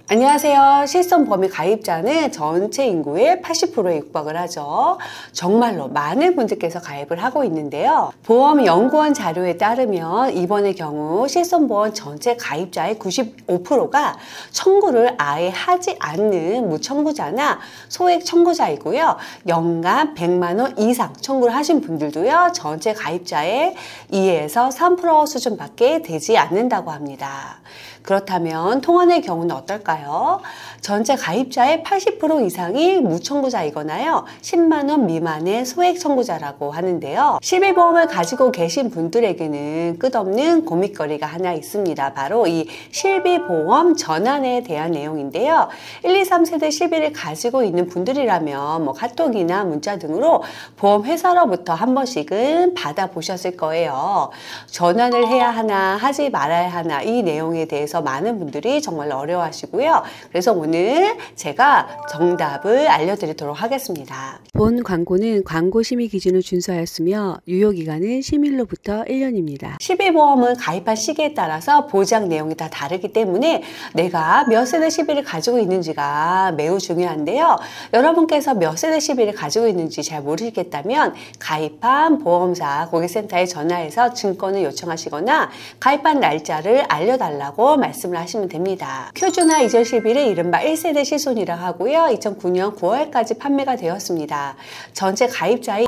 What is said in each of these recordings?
안녕하세요. 실손보험의 가입자는 전체 인구의 80%에 육박을 하죠. 정말로 많은 분들께서 가입을 하고 있는데요. 보험연구원 자료에 따르면 이번의 경우 실손보험 전체 가입자의 95%가 청구를 아예 하지 않는 무청구자나 소액 청구자이고요. 연간 100만 원 이상 청구를 하신 분들도요. 전체 가입자의 2에서 3% 수준밖에 되지 않는다고 합니다. 그렇다면 통원의 경우는 어떨까요? 전체 가입자의 80% 이상이 무청구자이거나요. 10만 원 미만의 소액 청구자라고 하는데요. 실비보험을 가지고 계신 분들에게는 끝없는 고민거리가 하나 있습니다. 바로 이 실비보험 전환에 대한 내용인데요. 1, 2, 3세대 실비를 가지고 있는 분들이라면 카톡이나 문자 등으로 보험회사로부터 한 번씩은 받아보셨을 거예요. 전환을 해야 하나 하지 말아야 하나 이 내용에 대해서 많은 분들이 정말 어려워하시고요. 그래서 오늘 제가 정답을 알려드리도록 하겠습니다. 본 광고는 광고 심의 기준을 준수하였으며 유효기간은 심의일로부터 1년입니다. 실비보험은 가입한 시기에 따라서 보장 내용이 다 다르기 때문에 내가 몇 세대 실비를 가지고 있는지가 매우 중요한데요. 여러분께서 몇 세대 실비를 가지고 있는지 잘 모르시겠다면 가입한 보험사 고객센터에 전화해서 증권을 요청하시거나 가입한 날짜를 알려달라고 말씀을 하시면 됩니다. 표준화 이전 실비를 이른바 1세대 실손이라고 하고요. 2009년 9월까지 판매가 되었습니다. 전체 가입자의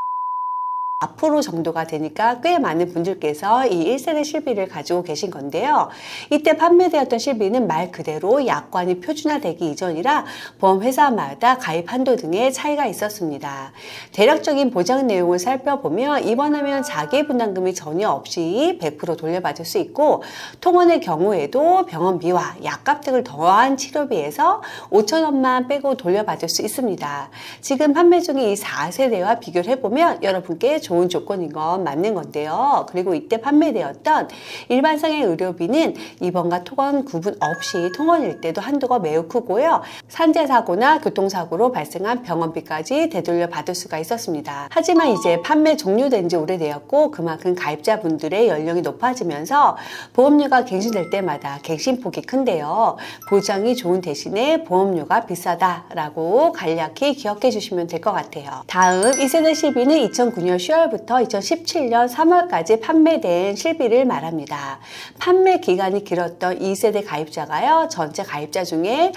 4% 정도가 되니까 꽤 많은 분들께서 이 1세대 실비를 가지고 계신 건데요. 이때 판매되었던 실비는 말 그대로 약관이 표준화되기 이전이라 보험회사마다 가입 한도 등의 차이가 있었습니다. 대략적인 보장 내용을 살펴보면 입원하면 자기부담금이 전혀 없이 100% 돌려받을 수 있고 통원의 경우에도 병원비와 약값 등을 더한 치료비에서 5,000원만 빼고 돌려받을 수 있습니다. 지금 판매 중인 이 4세대와 비교를 해보면 여러분께 좋은 조건인 건 맞는 건데요. 그리고 이때 판매되었던 일반상의 의료비는 입원과 통원 구분 없이 통원일 때도 한도가 매우 크고요. 산재사고나 교통사고로 발생한 병원비까지 되돌려 받을 수가 있었습니다. 하지만 이제 판매 종료된 지 오래되었고 그만큼 가입자분들의 연령이 높아지면서 보험료가 갱신될 때마다 갱신폭이 큰데요. 보장이 좋은 대신에 보험료가 비싸다라고 간략히 기억해 주시면 될 것 같아요. 다음 2세대 실비는 2009년 10월부터 2017년 3월까지 판매된 실비를 말합니다. 판매 기간이 길었던 2세대 가입자가요. 전체 가입자 중에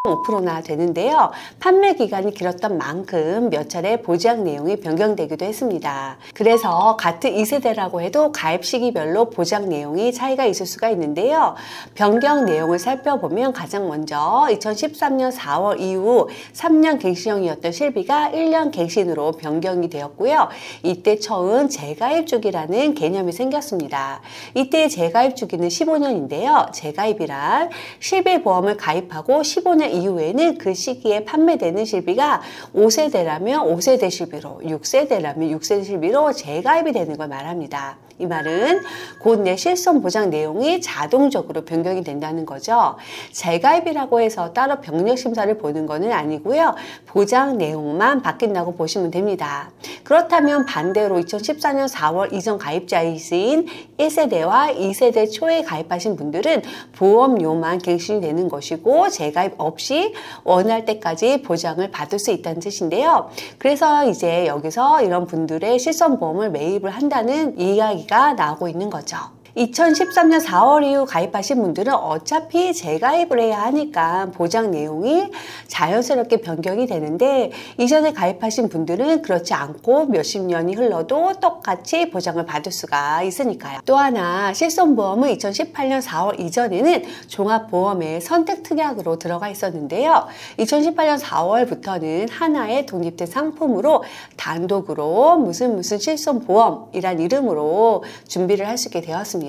5%나 되는데요. 판매 기간이 길었던 만큼 몇 차례 보장 내용이 변경되기도 했습니다. 그래서 같은 2세대라고 해도 가입 시기별로 보장 내용이 차이가 있을 수가 있는데요. 변경 내용을 살펴보면 가장 먼저 2013년 4월 이후 3년 갱신형이었던 실비가 1년 갱신으로 변경이 되었고요. 이때 처음 재가입 주기라는 개념이 생겼습니다. 이때 재가입 주기는 15년인데요. 재가입이란 실비보험을 가입하고 15년 이후에는 그 시기에 판매되는 실비가 5세대라면 5세대 실비로, 6세대라면 6세대 실비로 재가입이 되는 걸 말합니다. 이 말은 곧 내 실손 보장 내용이 자동적으로 변경이 된다는 거죠. 재가입이라고 해서 따로 병력 심사를 보는 것은 아니고요. 보장 내용만 바뀐다고 보시면 됩니다. 그렇다면 반대로 2014년 4월 이전 가입자이신 1세대와 2세대 초에 가입하신 분들은 보험료만 갱신이 되는 것이고 재가입 없이 원할 때까지 보장을 받을 수 있다는 뜻인데요. 그래서 이제 여기서 이런 분들의 실손보험을 매입을 한다는 이야기가 나오고 있는 거죠. 2013년 4월 이후 가입하신 분들은 어차피 재가입을 해야 하니까 보장 내용이 자연스럽게 변경이 되는데 이전에 가입하신 분들은 그렇지 않고 몇십 년이 흘러도 똑같이 보장을 받을 수가 있으니까요. 또 하나 실손보험은 2018년 4월 이전에는 종합보험의 선택특약으로 들어가 있었는데요. 2018년 4월부터는 하나의 독립된 상품으로 단독으로 무슨 실손보험이란 이름으로 준비를 할 수 있게 되었습니다.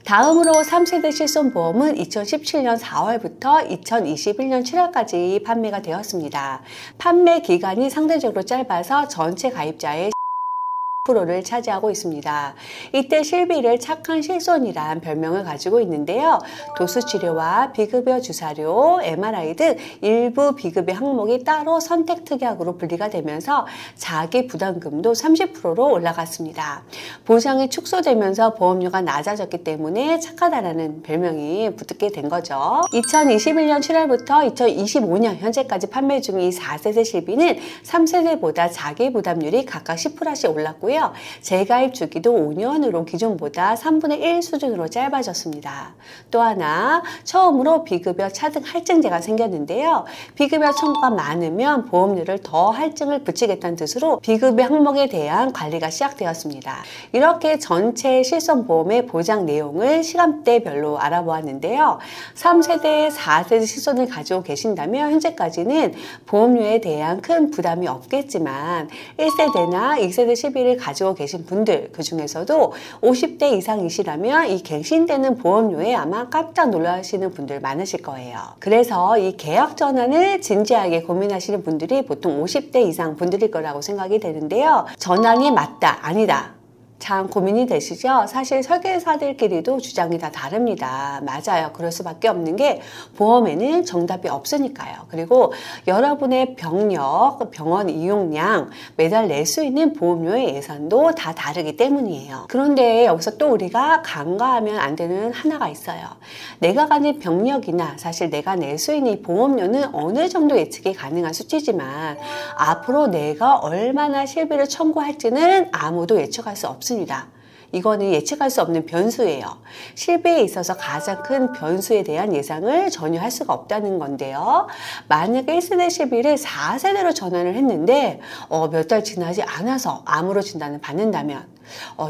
다음으로 3세대 실손보험은 2017년 4월부터 2021년 7월까지 판매가 되었습니다. 판매 기간이 상대적으로 짧아서 전체 가입자의 9%를 차지하고 있습니다. 이때 실비를 착한 실손이란 별명을 가지고 있는데요. 도수치료와 비급여 주사료, MRI 등 일부 비급여 항목이 따로 선택특약으로 분리가 되면서 자기 부담금도 30%로 올라갔습니다. 보장이 축소되면서 보험료가 낮아졌기 때문에 착하다라는 별명이 붙게 된 거죠. 2021년 7월부터 2025년 현재까지 판매 중인 4세대 실비는 3세대보다 자기 부담률이 각각 10%씩 올랐고요. 재가입 주기도 5년으로 기존보다 3분의 1 수준으로 짧아졌습니다. 또 하나, 처음으로 비급여 차등 할증제가 생겼는데요. 비급여 청구가 많으면 보험료를 더 할증을 붙이겠다는 뜻으로 비급여 항목에 대한 관리가 시작되었습니다. 이렇게 전체 실손보험의 보장 내용을 시간대별로 알아보았는데요. 3세대, 4세대 실손을 가지고 계신다면 현재까지는 보험료에 대한 큰 부담이 없겠지만 1세대나 2세대 실비를 가지고 계신 분들, 그 중에서도 50대 이상이시라면 이 갱신되는 보험료에 아마 깜짝 놀라시는 분들 많으실 거예요. 그래서 이 계약 전환을 진지하게 고민하시는 분들이 보통 50대 이상 분들일 거라고 생각이 되는데요. 전환이 맞다, 아니다. 참 고민이 되시죠? 사실 설계사들끼리도 주장이 다 다릅니다. 맞아요. 그럴 수밖에 없는 게 보험에는 정답이 없으니까요. 그리고 여러분의 병력, 병원 이용량, 매달 낼 수 있는 보험료의 예산도 다 다르기 때문이에요. 그런데 여기서 또 우리가 간과하면 안 되는 하나가 있어요. 내가 가진 병력이나 사실 내가 낼 수 있는 이 보험료는 어느 정도 예측이 가능한 수치지만 앞으로 내가 얼마나 실비를 청구할지는 아무도 예측할 수 없습니다. 이거는 예측할 수 없는 변수예요. 실비에 있어서 가장 큰 변수에 대한 예상을 전혀 할 수가 없다는 건데요. 만약에 1세대 실비를 4세대로 전환을 했는데 몇 달 지나지 않아서 암으로 진단을 받는다면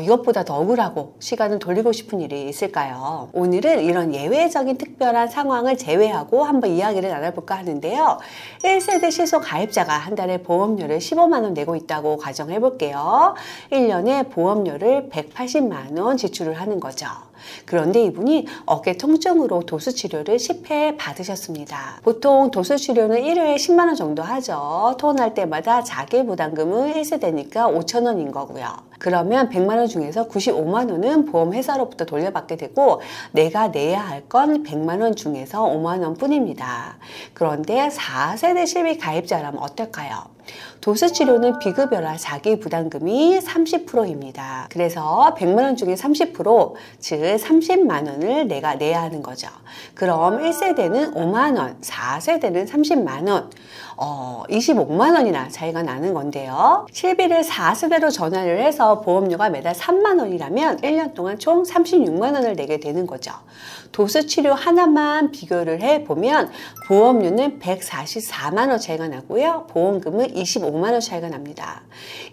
이것보다 더 억울하고 시간을 돌리고 싶은 일이 있을까요? 오늘은 이런 예외적인 특별한 상황을 제외하고 한번 이야기를 나눠볼까 하는데요. 1세대 실손 가입자가 한 달에 보험료를 15만 원 내고 있다고 가정해 볼게요. 1년에 보험료를 180만 원 지출을 하는 거죠. 그런데 이분이 어깨 통증으로 도수치료를 10회 받으셨습니다. 보통 도수치료는 1회에 10만 원 정도 하죠. 토할 때마다 자기 부담금은 1세대니까 5천 원인 거고요. 그러면 100만 원 중에서 95만 원은 보험회사로부터 돌려받게 되고 내가 내야 할 건 100만 원 중에서 5만 원 뿐입니다. 그런데 4세대 실비 가입자라면 어떨까요? 도수치료는 비급여라 자기 부담금이 30%입니다. 그래서 100만 원 중에 30%, 즉 30만 원을 내가 내야 하는 거죠. 그럼 1세대는 5만 원, 4세대는 30만 원, 25만 원이나 차이가 나는 건데요. 실비를 4세대로 전환을 해서 보험료가 매달 3만 원이라면 1년 동안 총 36만 원을 내게 되는 거죠. 도수치료 하나만 비교를 해보면 보험료는 144만 원 차이가 나고요. 보험금은 25만 원 차이가 납니다.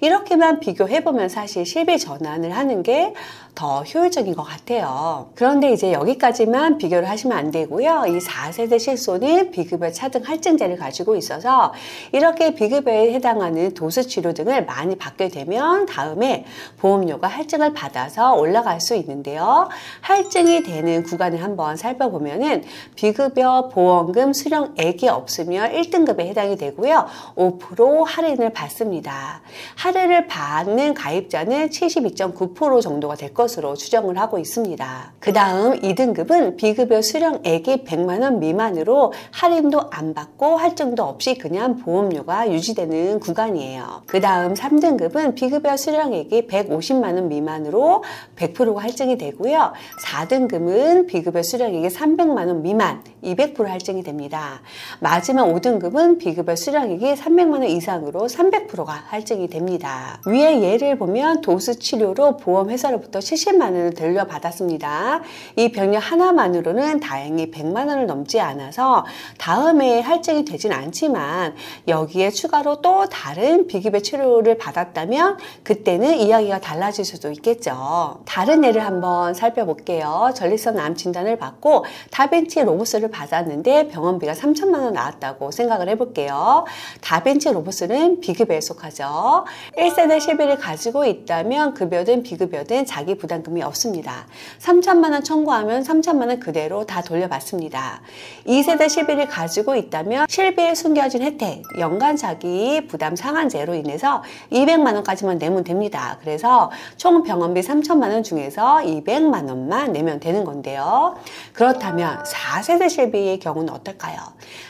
이렇게만 비교해보면 사실 실비 전환을 하는 게 더 효율적인 것 같아요. 그런데 이제 여기까지만 비교를 하시면 안 되고요. 이 4세대 실손은 비급여 차등 할증제를 가지고 있어서 이렇게 비급여에 해당하는 도수치료 등을 많이 받게 되면 다음에 보험료가 할증을 받아서 올라갈 수 있는데요. 할증이 되는 구간을 한번 살펴보면은 비급여 보험금 수령액이 없으면 1등급에 해당이 되고요. 5% 할인을 받습니다. 할인을 받는 가입자는 72.9% 정도가 될 것으로 추정을 하고 있습니다. 그 다음 2등급은 비급여 수령액이 100만 원 미만으로 할인도 안 받고 할증도 없이 그냥 보험료가 유지되는 구간이에요. 그 다음 3등급은 비급여 수령액이 150만 원 미만으로 100%가 할증이 되고요. 4등급은 비급여 수령액이 300만 원 미만 200% 할증이 됩니다. 마지막 5등급은 비급여 수령액이 300만 원 이상으로 300%가 할증이 됩니다. 위에 예를 보면 도수치료로 보험회사로부터 70만 원을 돌려받았습니다. 이 병력 하나만으로는 다행히 100만 원을 넘지 않아서 다음에 할증이 되진 않지만 여기에 추가로 또 다른 비급여 치료를 받았다면 그때는 이야기가 달라질 수도 있겠죠. 다른 예를 한번 살펴볼게요. 전립선 암 진단을 받고 다빈치 로보스를 받았는데 병원비가 3천만 원 나왔다고 생각을 해볼게요. 다빈치 로봇 로봇은 비급여에 속하죠. 1세대 시비를 가지고 있다면 급여든 비급여든 자기 부담금이 없습니다. 3천만 원 청구하면 3천만 원 그대로 다 돌려받습니다. 2세대 시비를 가지고 있다면 실비에 숨겨진 혜택, 연간 자기 부담 상한제로 인해서 200만 원까지만 내면 됩니다. 그래서 총 병원비 3천만 원 중에서 200만 원만 내면 되는 건데요. 그렇다면 4세대 실비의 경우는 어떨까요?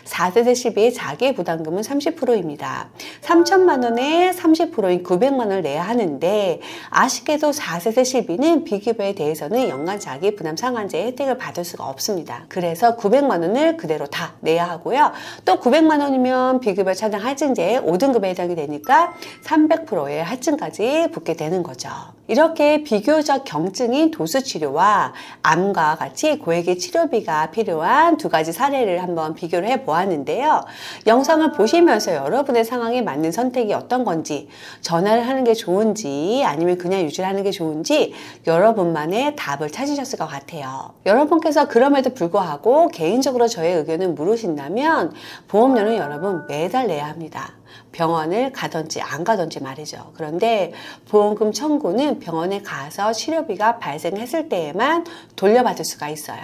4세대 실비의 자기 부담금은 30%입니다. 3천만 원에 30%인 900만 원을 내야 하는데 아쉽게도 4세대 실비는 비급여에 대해서는 연간 자기 부담 상한제 혜택을 받을 수가 없습니다. 그래서 900만 원을 그대로 다 내야 하고요. 또 900만 원이면 비급여 차등 할증제 5등급에 해당이 되니까 300%의 할증까지 붙게 되는 거죠. 이렇게 비교적 경증인 도수치료와 암과 같이 고액의 치료비가 필요한 두 가지 사례를 한번 비교를 해보았는데요. 영상을 보시면서 여러분의 상황에 맞는 선택이 어떤 건지, 전화를 하는 게 좋은지 아니면 그냥 유지하는 게 좋은지 여러분만의 답을 찾으셨을 것 같아요. 여러분께서 그럼에도 불구하고 개인적으로 저의 의견을 물으신다면 보험료는 여러분 매달 내야 합니다. 병원을 가든지 안 가든지 말이죠. 그런데 보험금 청구는 병원에 가서 치료비가 발생했을 때에만 돌려받을 수가 있어요.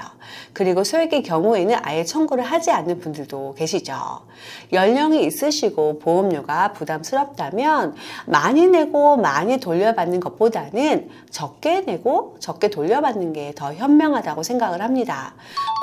그리고 소액의 경우에는 아예 청구를 하지 않는 분들도 계시죠. 연령이 있으시고 보험료가 부담스럽다면 많이 내고 많이 돌려받는 것보다는 적게 내고 적게 돌려받는 게 더 현명하다고 생각을 합니다.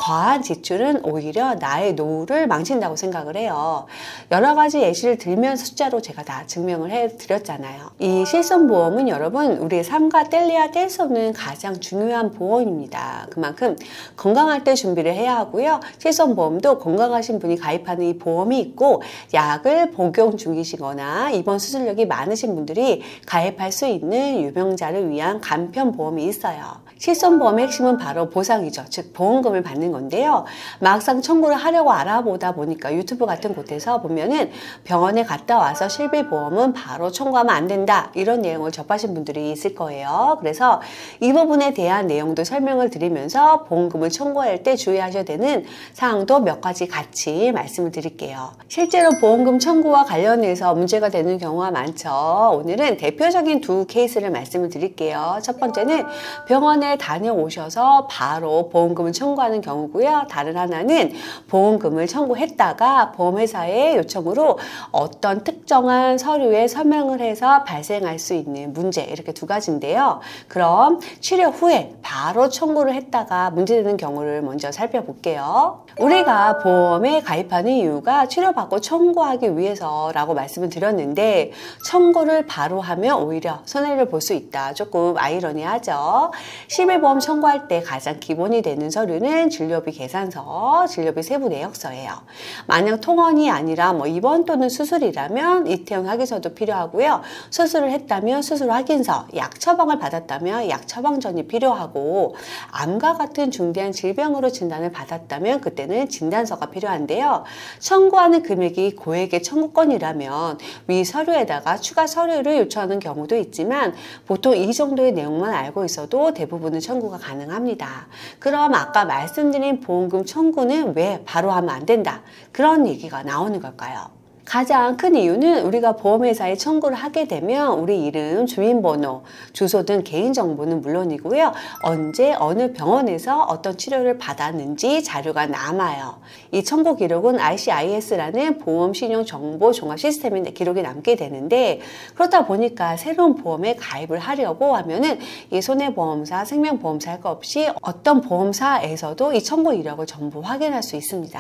과한 지출은 오히려 나의 노후를 망친다고 생각을 해요. 여러 가지 예시를 들면서 숫자로 제가 다 증명을 해드렸잖아요. 이 실손보험은 여러분 우리의 삶과 뗄래야 뗄 수 없는 가장 중요한 보험입니다. 그만큼 건강할 때 준비를 해야 하고요. 실손보험도 건강하신 분이 가입하는 이 보험이 있고 약을 복용 중이시거나 입원 수술력이 많으신 분들이 가입할 수 있는 유병자를 위한 간편보험이 있어요. 실손보험의 핵심은 바로 보상이죠. 즉 보험금을 받는 건데요. 막상 청구를 하려고 알아보다 보니까 유튜브 같은 곳에서 보면은 병원에 갔다 와서 실비보험은 바로 청구하면 안 된다 이런 내용을 접하신 분들이 있을 거예요. 그래서 이 부분에 대한 내용도 설명을 드리면서 보험금을 청구할 때 주의하셔야 되는 사항도 몇 가지 같이 말씀을 드릴게요. 실제로 보험금 청구와 관련해서 문제가 되는 경우가 많죠. 오늘은 대표적인 두 케이스를 말씀을 드릴게요. 첫 번째는 병원에 다녀오셔서 바로 보험금을 청구하는 경우고요. 다른 하나는 보험금을 청구했다가 보험회사의 요청으로 어떤 특정한 서류에 서명을 해서 발생할 수 있는 문제, 이렇게 두 가지인데요. 그럼 치료 후에 바로 청구를 했다가 문제되는 경우를 먼저 살펴볼게요. 우리가 보험에 가입하는 이유가 치료받고 청구하기 위해서라고 말씀을 드렸는데 청구를 바로 하면 오히려 손해를 볼 수 있다. 조금 아이러니하죠. 실비보험 청구할 때 가장 기본이 되는 서류는 진료비 계산서, 진료비 세부 내역서예요. 만약 통원이 아니라 입원 또는 수술이라면 이태원 확인서도 필요하고요. 수술을 했다면 수술 확인서, 약 처방을 받았다면 약 처방전이 필요하고 암과 같은 중대한 질병으로 진단을 받았다면 그때는 진단서가 필요한데요. 청구하는 금액이 고액의 청구권이라면 위 서류에다가 추가 서류를 요청하는 경우도 있지만 보통 이 정도의 내용만 알고 있어도 대부분은 청구가 가능합니다. 그럼 아까 말씀드린 보험금 청구는 왜 바로 하면 안 된다? 그런 얘기가 나오는 걸까요? 가장 큰 이유는 우리가 보험회사에 청구를 하게 되면 우리 이름, 주민번호, 주소 등 개인정보는 물론이고요. 언제 어느 병원에서 어떤 치료를 받았는지 자료가 남아요. 이 청구 기록은 ICIS라는 보험신용정보종합시스템에 기록이 남게 되는데 그렇다 보니까 새로운 보험에 가입을 하려고 하면은 이 손해보험사, 생명보험사 할 것 없이 어떤 보험사에서도 이 청구 이력을 전부 확인할 수 있습니다.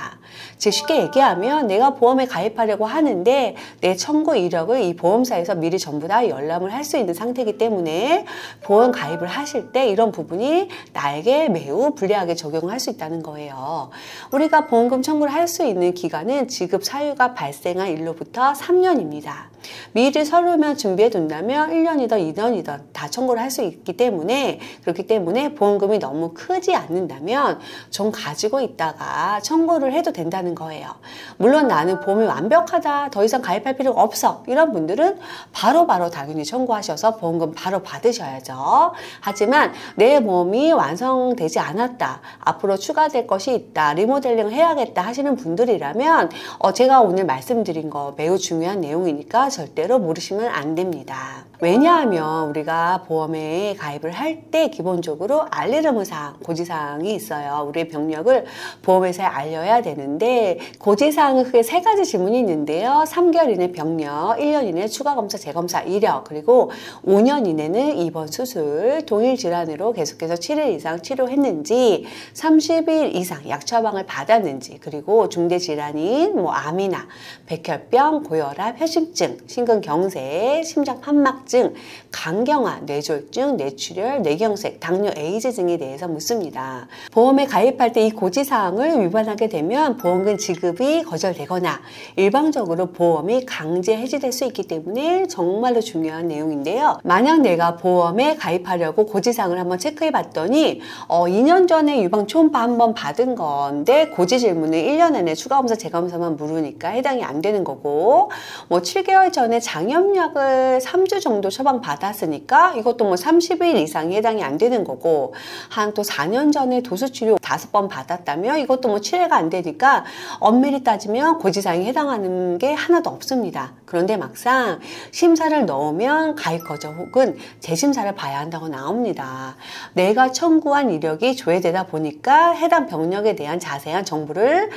즉 쉽게 얘기하면 내가 보험에 가입하려고 하는데 내 청구 이력을 이 보험사에서 미리 전부 다 열람을 할 수 있는 상태이기 때문에 보험 가입을 하실 때 이런 부분이 나에게 매우 불리하게 적용할 수 있다는 거예요. 우리가 보험금 청구를 할 수 있는 기간은 지급 사유가 발생한 일로부터 3년입니다. 미리 서류만 준비해 둔다면 1년이든 2년이든 다 청구를 할 수 있기 때문에 그렇기 때문에 보험금이 너무 크지 않는다면 좀 가지고 있다가 청구를 해도 된다는 거예요. 물론 나는 보험이 완벽하다 충분하다, 더 이상 가입할 필요가 없어, 이런 분들은 바로바로 당연히 청구하셔서 보험금 바로 받으셔야죠. 하지만 내 보험이 완성되지 않았다, 앞으로 추가될 것이 있다, 리모델링을 해야겠다 하시는 분들이라면 제가 오늘 말씀드린 거 매우 중요한 내용이니까 절대로 모르시면 안 됩니다. 왜냐하면 우리가 보험에 가입을 할 때 기본적으로 알리르무사항, 고지사항이 있어요. 우리의 병력을 보험회사에 알려야 되는데, 고지사항은 크게 3가지 질문이 있는데요. 3개월 이내 병력, 1년 이내 추가검사, 재검사 이력, 그리고 5년 이내는 입원, 수술, 동일 질환으로 계속해서 7일 이상 치료했는지, 30일 이상 약 처방을 받았는지, 그리고 중대질환인 암이나 백혈병, 고혈압, 협심증, 심근경색, 심장판막증, 간경화, 뇌졸중, 뇌출혈, 뇌경색, 당뇨, 에이즈 등에 대해서 묻습니다. 보험에 가입할 때 이 고지사항을 위반하게 되면 보험금 지급이 거절되거나 일방적으로 보험이 강제 해지될 수 있기 때문에 정말로 중요한 내용인데요. 만약 내가 보험에 가입하려고 고지사항을 한번 체크해 봤더니 2년 전에 유방 초음파 한번 받은 건데 고지 질문을 1년 안에 추가검사, 재검사만 물으니까 해당이 안 되는 거고, 7개월 전에 장염약을 3주 정도 처방 받았으니까 이것도 30일 이상이 해당이 안 되는 거고, 한 또 4년 전에 도수치료 5번 받았다면 이것도 7회가 안 되니까 엄밀히 따지면 고지사항에 해당하는 게 하나도 없습니다. 그런데 막상 심사를 넣으면 가입 거절 혹은 재심사를 봐야 한다고 나옵니다. 내가 청구한 이력이 조회되다 보니까 해당 병력에 대한 자세한 정보를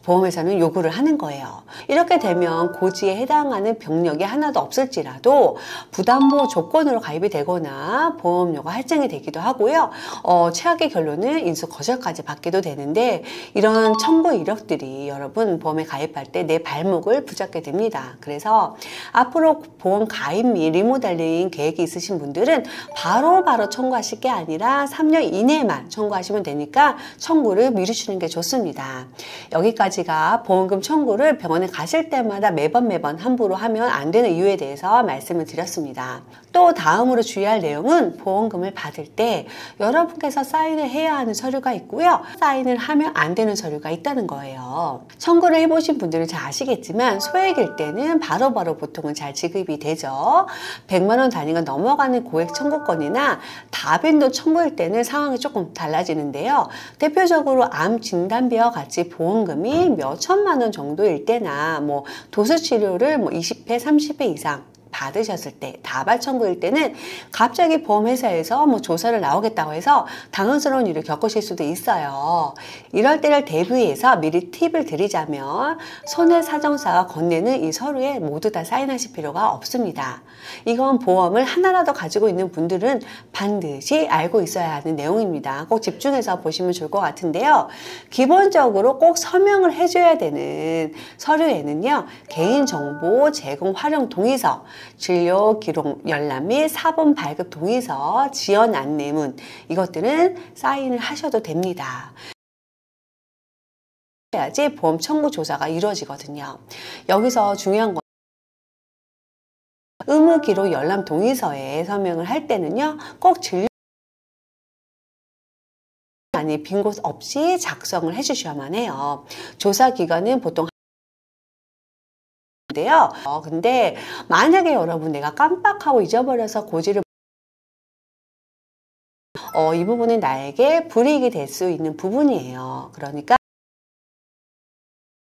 보험회사는 요구를 하는 거예요. 이렇게 되면 고지에 해당하는 병력이 하나도 없을지라도 부담보호 조건으로 가입이 되거나 보험료가 할증이 되기도 하고요. 최악의 결론은 인수 거절까지 받기도 되는데, 이런 청구 이력들이 여러분 보험에 가입할 때 내 발목을 붙잡게 됩니다. 그래서 앞으로 보험 가입 및 리모델링 계획이 있으신 분들은 바로 청구하실 게 아니라 3년 이내만 청구하시면 되니까 청구를 미루시는 게 좋습니다. 여기까지 가 보험금 청구를 병원에 가실 때마다 매번 함부로 하면 안 되는 이유에 대해서 말씀을 드렸습니다. 또 다음으로 주의할 내용은 보험금을 받을 때 여러분께서 사인을 해야 하는 서류가 있고요. 사인을 하면 안 되는 서류가 있다는 거예요. 청구를 해보신 분들은 잘 아시겠지만 소액일 때는 바로바로 보통은 잘 지급이 되죠. 100만 원 단위가 넘어가는 고액 청구권이나 다빈도 청구일 때는 상황이 조금 달라지는데요. 대표적으로 암 진단비와 같이 보험금이 몇 천만 원 정도일 때나 도수치료를 20회, 30회 이상 받으셨을 때, 다발 청구일 때는 갑자기 보험회사에서 조사를 나오겠다고 해서 당황스러운 일을 겪으실 수도 있어요. 이럴 때를 대비해서 미리 팁을 드리자면, 손해사정사가 건네는 이 서류에 모두 다 사인하실 필요가 없습니다. 이건 보험을 하나라도 가지고 있는 분들은 반드시 알고 있어야 하는 내용입니다. 꼭 집중해서 보시면 좋을 것 같은데요. 기본적으로 꼭 서명을 해줘야 되는 서류에는요, 개인정보 제공 활용 동의서, 진료 기록 열람 및 사본 발급 동의서, 지연 안내문, 이것들은 사인을 하셔도 됩니다. 해야지 보험 청구 조사가 이루어지거든요. 여기서 중요한 건 의무 기록 열람 동의서에 서명을 할 때는요, 꼭 진료 아니 빈 곳 없이 작성을 해주셔야만 해요. 조사 기간은 보통 데요. 근데 만약에 여러분 내가 깜빡하고 잊어버려서 고지를 이 부분은 나에게 불이익이 될 수 있는 부분이에요. 그러니까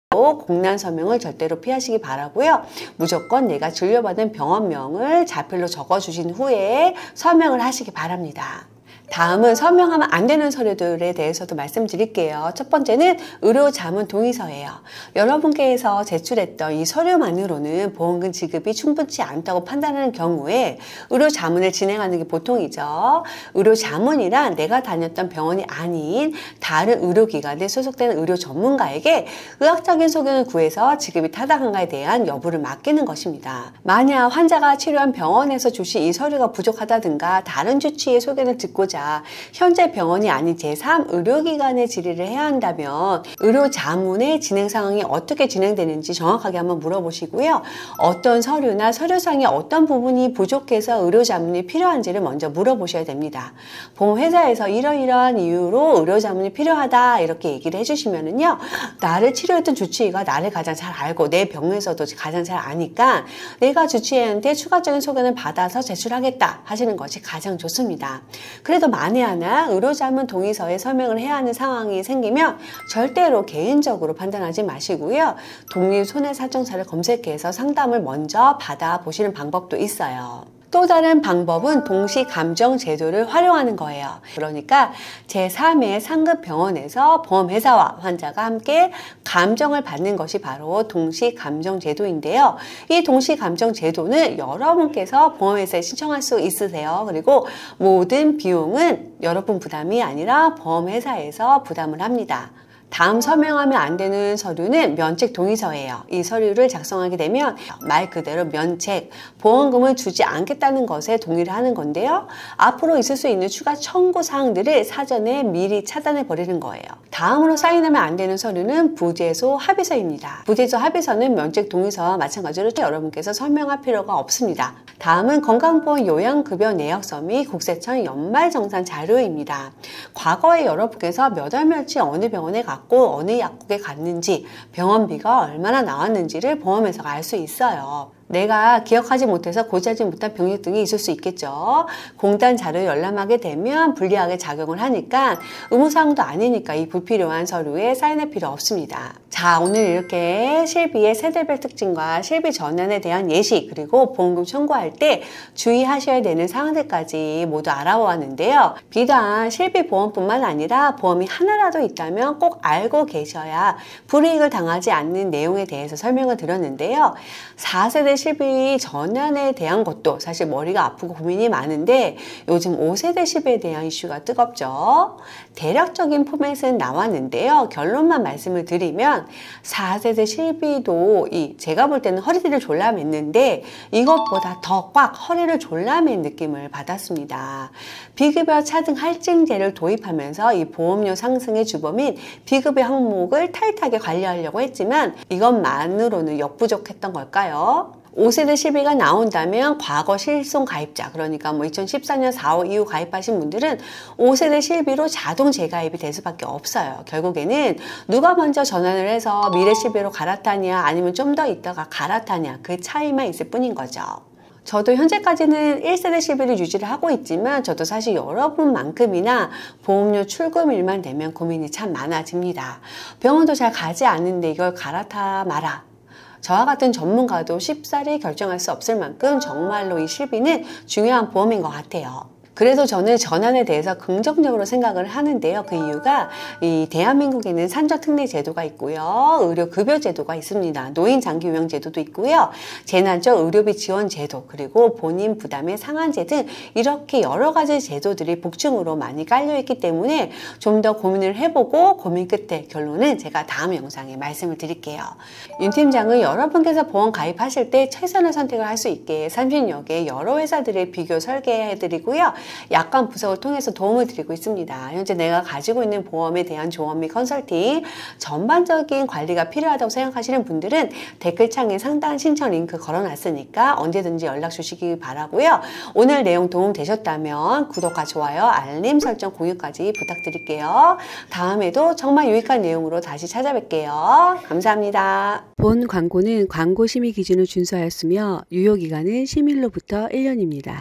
공란 서명을 절대로 피하시기 바라고요. 무조건 내가 진료받은 병원명을 자필로 적어주신 후에 서명을 하시기 바랍니다. 다음은 서명하면 안 되는 서류들에 대해서도 말씀드릴게요. 첫 번째는 의료자문 동의서예요. 여러분께서 제출했던 이 서류만으로는 보험금 지급이 충분치 않다고 판단하는 경우에 의료자문을 진행하는 게 보통이죠. 의료자문이란 내가 다녔던 병원이 아닌 다른 의료기관에 소속된 의료 전문가에게 의학적인 소견을 구해서 지급이 타당한가에 대한 여부를 맡기는 것입니다. 만약 환자가 치료한 병원에서 주신 이 서류가 부족하다든가 다른 주치의 소견을 듣고자 가입자, 현재 병원이 아닌 제3 의료기관에 질의를 해야 한다면 의료 자문의 진행 상황이 어떻게 진행되는지 정확하게 한번 물어보시고요. 어떤 서류나 서류상의 어떤 부분이 부족해서 의료 자문이 필요한지를 먼저 물어보셔야 됩니다. 보험회사에서 이러이러한 이유로 의료 자문이 필요하다 이렇게 얘기를 해주시면은요, 나를 치료했던 주치의가 나를 가장 잘 알고 내 병에서도 가장 잘 아니까 내가 주치의한테 추가적인 소견을 받아서 제출하겠다 하시는 것이 가장 좋습니다. 그래도 만에 하나 의료자문 동의서에 서명을 해야 하는 상황이 생기면 절대로 개인적으로 판단하지 마시고요. 독립손해사정사를 검색해서 상담을 먼저 받아보시는 방법도 있어요. 또 다른 방법은 동시감정 제도를 활용하는 거예요. 그러니까 제3의 상급 병원에서 보험회사와 환자가 함께 감정을 받는 것이 바로 동시감정 제도인데요. 이 동시감정 제도는 여러분께서 보험회사에 신청할 수 있으세요. 그리고 모든 비용은 여러분 부담이 아니라 보험회사에서 부담을 합니다. 다음 서명하면 안 되는 서류는 면책 동의서예요. 이 서류를 작성하게 되면 말 그대로 면책, 보험금을 주지 않겠다는 것에 동의를 하는 건데요. 앞으로 있을 수 있는 추가 청구 사항들을 사전에 미리 차단해 버리는 거예요. 다음으로 사인하면 안 되는 서류는 부재소 합의서입니다. 부재소 합의서는 면책 동의서와 마찬가지로 여러분께서 서명할 필요가 없습니다. 다음은 건강보험 요양급여 내역서 및 국세청 연말정산 자료입니다. 과거에 여러분께서 몇 월 며칠 어느 병원에 갔고 어느 약국에 갔는지, 병원비가 얼마나 나왔는지를 보험회사가 알 수 있어요. 내가 기억하지 못해서 고지하지 못한 병력 등이 있을 수 있겠죠. 공단 자료에 열람하게 되면 불리하게 작용을 하니까 의무사항도 아니니까 이 불필요한 서류에 사인할 필요 없습니다. 자, 오늘 이렇게 실비의 세대별 특징과 실비 전환에 대한 예시, 그리고 보험금 청구할 때 주의하셔야 되는 사항들까지 모두 알아보았는데요. 비단 실비보험뿐만 아니라 보험이 하나라도 있다면 꼭 알고 계셔야 불이익을 당하지 않는 내용에 대해서 설명을 드렸는데요. 4세대 실비 전환에 대한 것도 사실 머리가 아프고 고민이 많은데 요즘 5세대 실비에 대한 이슈가 뜨겁죠. 대략적인 포맷은 나왔는데요. 결론만 말씀을 드리면 4세대 실비도 제가 볼 때는 허리띠를 졸라맸는데 이것보다 더 꽉 허리를 졸라맨 느낌을 받았습니다. 비급여 차등 할증제를 도입하면서 이 보험료 상승의 주범인 비급여 항목을 타이트하게 관리하려고 했지만 이것만으로는 역부족했던 걸까요? 5세대 실비가 나온다면 과거 실손 가입자, 그러니까 2014년 4월 이후 가입하신 분들은 5세대 실비로 자동 재가입이 될 수밖에 없어요. 결국에는 누가 먼저 전환을 해서 미래 실비로 갈아타냐 아니면 좀 더 있다가 갈아타냐, 그 차이만 있을 뿐인 거죠. 저도 현재까지는 1세대 실비를 유지를 하고 있지만 저도 사실 여러분만큼이나 보험료 출금일만 되면 고민이 참 많아집니다. 병원도 잘 가지 않는데 이걸 갈아타 마라. 저와 같은 전문가도 쉽사리 결정할 수 없을 만큼 정말로 이 실비는 중요한 보험인 것 같아요. 그래서 저는 전환에 대해서 긍정적으로 생각을 하는데요. 그 이유가 이 대한민국에는 산전특례 제도가 있고요. 의료급여 제도가 있습니다. 노인장기요양 제도도 있고요. 재난적 의료비 지원 제도, 그리고 본인 부담의 상한제 등 이렇게 여러 가지 제도들이 복층으로 많이 깔려있기 때문에 좀 더 고민을 해보고 고민 끝에 결론은 제가 다음 영상에 말씀을 드릴게요. 윤 팀장은 여러분께서 보험 가입하실 때 최선의 선택을 할 수 있게 30여 개 여러 회사들을 비교 설계해드리고요. 약관 분석을 통해서 도움을 드리고 있습니다. 현재 내가 가지고 있는 보험에 대한 조언 및 컨설팅, 전반적인 관리가 필요하다고 생각하시는 분들은 댓글창에 상담 신청 링크 걸어놨으니까 언제든지 연락 주시기 바라고요. 오늘 내용 도움 되셨다면 구독과 좋아요, 알림 설정, 공유까지 부탁드릴게요. 다음에도 정말 유익한 내용으로 다시 찾아뵐게요. 감사합니다. 본 광고는 광고 심의 기준을 준수하였으며 유효기간은 10일로부터 1년입니다.